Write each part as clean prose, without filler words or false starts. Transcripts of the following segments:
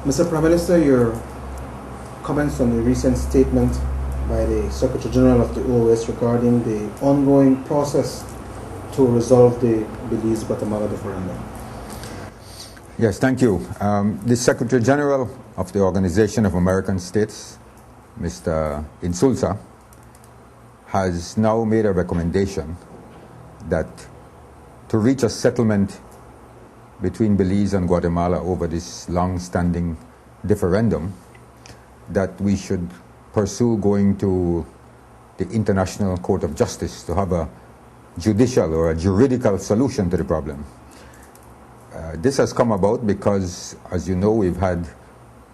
Mr. Prime Minister, your comments on the recent statement by the Secretary General of the OAS regarding the ongoing process to resolve the Belize Guatemala Differendum. Yes, thank you. The Secretary General of the Organization of American States, Mr. Musa, has now made a recommendation that to reach a settlement between Belize and Guatemala over this long-standing differendum, that we should pursue going to the International Court of Justice to have a judicial or a juridical solution to the problem. This has come about because, as you know, we've had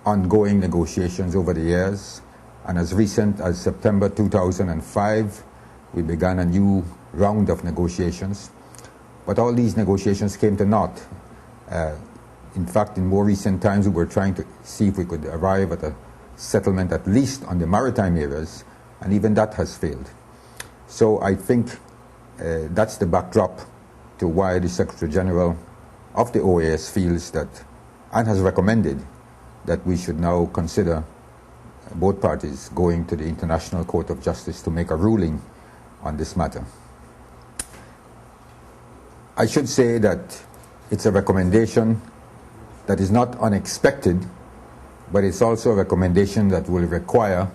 ongoing negotiations over the years, and as recent as September 2005, we began a new round of negotiations. But all these negotiations came to naught. In fact, in more recent times, we were trying to see if we could arrive at a settlement at least on the maritime areas, and even that has failed. So I think that's the backdrop to why the Secretary General of the OAS feels that, and has recommended, that we should now consider both parties going to the International Court of Justice to make a ruling on this matter. I should say that it's a recommendation that is not unexpected, but it's also a recommendation that will require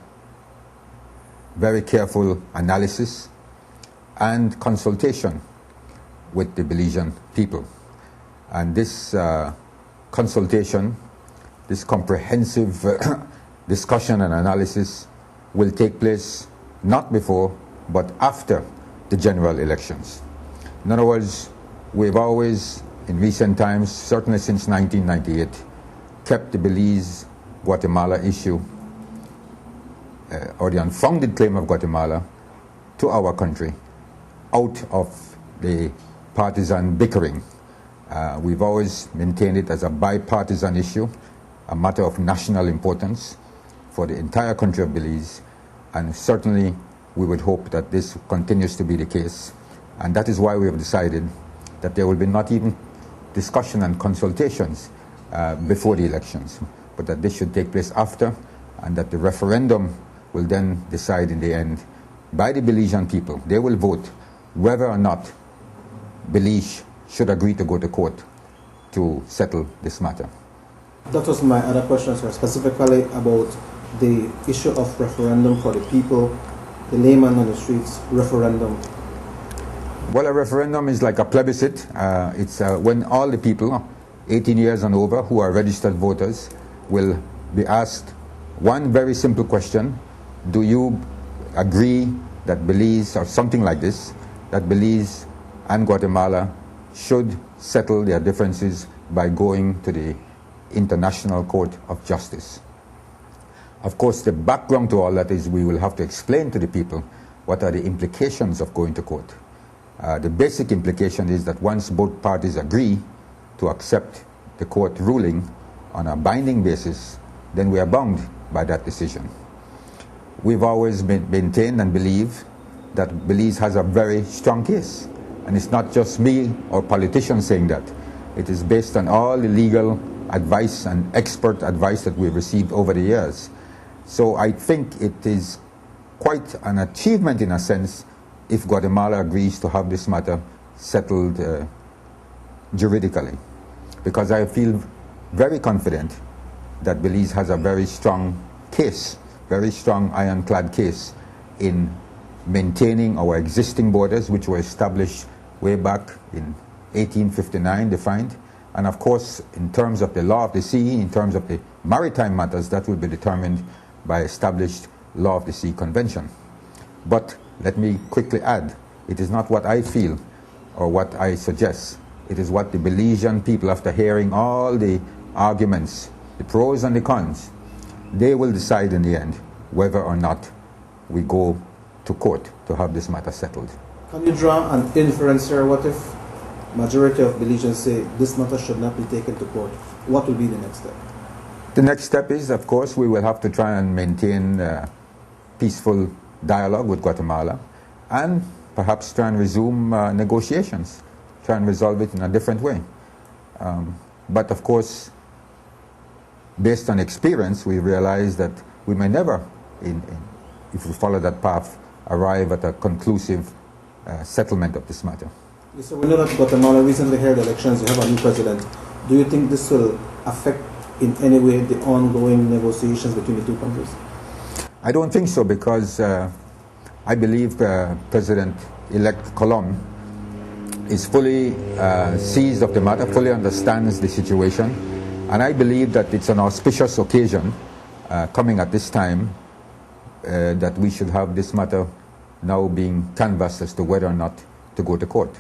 very careful analysis and consultation with the Belizean people. And this consultation, this comprehensive discussion and analysis will take place not before, but after the general elections. In other words, we've always, in recent times, certainly since 1998, kept the Belize Guatemala issue, or the unfounded claim of Guatemala to our country, out of the partisan bickering. We've always maintained it as a bipartisan issue, a matter of national importance for the entire country of Belize, and certainly we would hope that this continues to be the case. And that is why we have decided that there will be not even discussion and consultations before the elections, but that this should take place after, and that the referendum will then decide in the end by the Belizean people. They will vote whether or not Belize should agree to go to court to settle this matter. That was my other question, sir, specifically about the issue of referendum for the people, the layman on the streets, referendum. Well, a referendum is like a plebiscite. It's when all the people, 18 years and over, who are registered voters, will be asked one very simple question: do you agree that Belize, or something like this, that Belize and Guatemala should settle their differences by going to the International Court of Justice? Of course, the background to all that is we will have to explain to the people what are the implications of going to court. The basic implication is that once both parties agree to accept the court ruling on a binding basis, then we are bound by that decision. We've always maintained and believe that Belize has a very strong case. And it's not just me or politicians saying that. It is based on all the legal advice and expert advice that we've received over the years. So I think it is quite an achievement in a sense if Guatemala agrees to have this matter settled juridically. Because I feel very confident that Belize has a very strong case, very strong ironclad case in maintaining our existing borders, which were established way back in 1859, defined. And of course, in terms of the law of the sea, in terms of the maritime matters, that will be determined by established law of the sea convention. But let me quickly add, it is not what I feel or what I suggest. It is what the Belizean people, after hearing all the arguments, the pros and the cons, they will decide in the end whether or not we go to court to have this matter settled. Can you draw an inference here? What if majority of Belizeans say this matter should not be taken to court? What will be the next step? The next step is, of course, we will have to try and maintain peaceful dialogue with Guatemala and perhaps try and resume negotiations, try and resolve it in a different way. But of course, based on experience, we realize that we may never, if we follow that path, arrive at a conclusive settlement of this matter. Yes, so we know that Guatemala recently held elections. You have a new president. Do you think this will affect in any way the ongoing negotiations between the two countries? I don't think so, because I believe President-elect Colom is fully seized of the matter, fully understands the situation, and I believe that it's an auspicious occasion coming at this time that we should have this matter now being canvassed as to whether or not to go to court.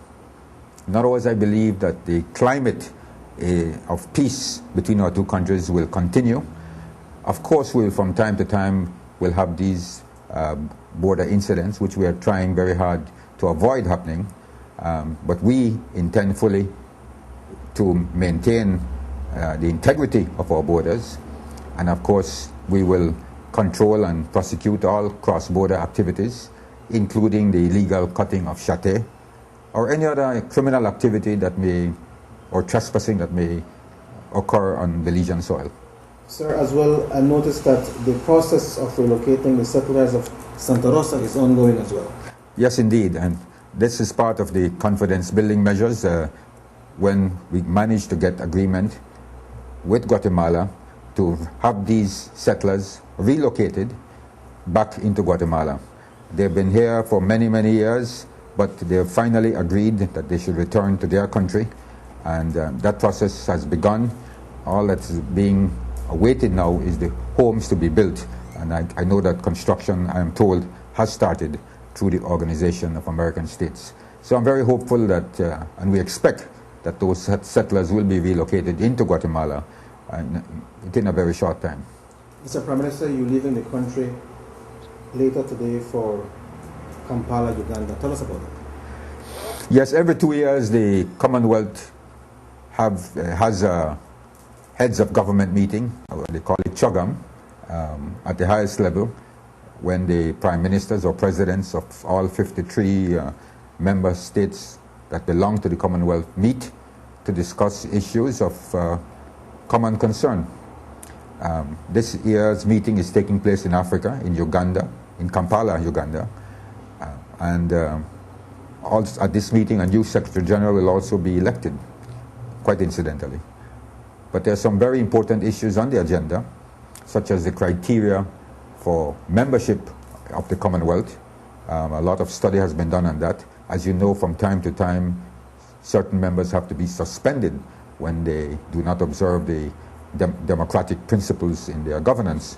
In other words, I believe that the climate of peace between our two countries will continue. Of course, we'll from time to time will have these border incidents, which we are trying very hard to avoid happening, but we intend fully to maintain the integrity of our borders, and of course we will control and prosecute all cross-border activities, including the illegal cutting of chate or any other criminal activity that may, or trespassing that may occur on Belizean soil. Sir, as well, I noticed that the process of relocating the settlers of Santa Rosa is ongoing as well. Yes, indeed, and this is part of the confidence building measures when we managed to get agreement with Guatemala to have these settlers relocated back into Guatemala. They've been here for many, many years, but they've finally agreed that they should return to their country, and that process has begun. All that's being awaited now is the homes to be built, and I know that construction, I am told, has started through the Organization of American States. So I'm very hopeful that, and we expect that those settlers will be relocated into Guatemala within a very short time. Mr. Prime Minister, you're leaving the country later today for Kampala, Uganda. Tell us about it. Yes, every 2 years the Commonwealth has a heads of government meeting, they call it CHOGAM, at the highest level, when the prime ministers or presidents of all 53 member states that belong to the Commonwealth meet to discuss issues of common concern. This year's meeting is taking place in Africa, in Uganda, in Kampala, Uganda. Also at this meeting, a new Secretary General will also be elected, quite incidentally. But there are some very important issues on the agenda, such as the criteria for membership of the Commonwealth. A lot of study has been done on that. As you know, from time to time, certain members have to be suspended when they do not observe the democratic principles in their governance.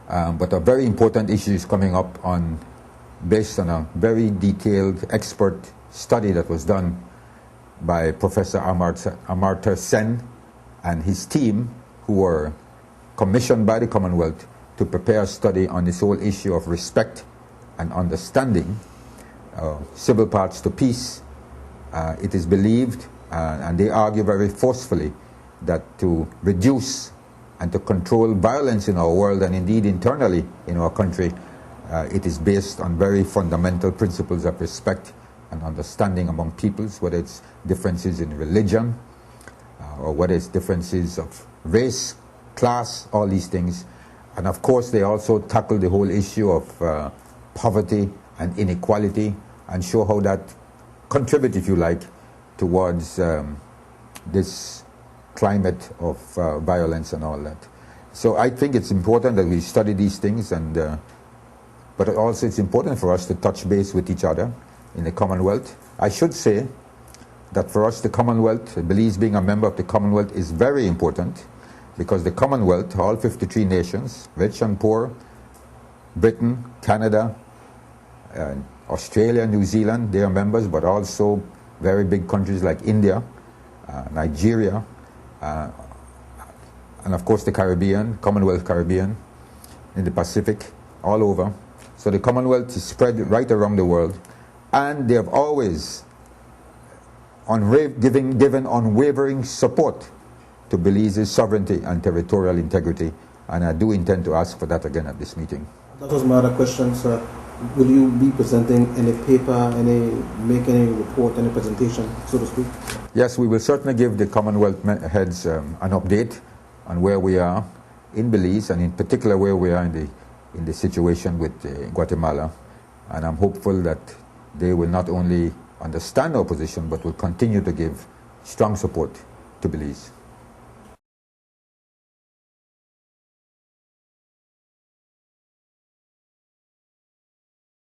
But a very important issue is coming up based on a very detailed expert study that was done by Professor Amartya Sen and his team, who were commissioned by the Commonwealth to prepare a study on this whole issue of respect and understanding, civil paths to peace. It is believed, and they argue very forcefully, that to reduce and to control violence in our world, and indeed internally in our country, it is based on very fundamental principles of respect and understanding among peoples, whether it's differences in religion, or whether it's differences of race, class, all these things. And of course, they also tackle the whole issue of poverty and inequality, and show how that contribute, if you like, towards this climate of violence and all that. So I think it's important that we study these things, but also it's important for us to touch base with each other in the Commonwealth. I should say that for us, the Commonwealth, Belize being a member of the Commonwealth, is very important, because the Commonwealth, all 53 nations, rich and poor, Britain, Canada, Australia, New Zealand, they are members, but also very big countries like India, Nigeria, and of course the Caribbean, Commonwealth Caribbean, in the Pacific, all over. So the Commonwealth is spread right around the world, and they have always given unwavering support to Belize's sovereignty and territorial integrity, and I do intend to ask for that again at this meeting. That was my other question, sir. Will you be presenting any paper, make any report, any presentation, so to speak? Yes, we will certainly give the Commonwealth heads an update on where we are in Belize, and in particular where we are in the situation with Guatemala. And I'm hopeful that they will not only understand our position, but will continue to give strong support to Belize.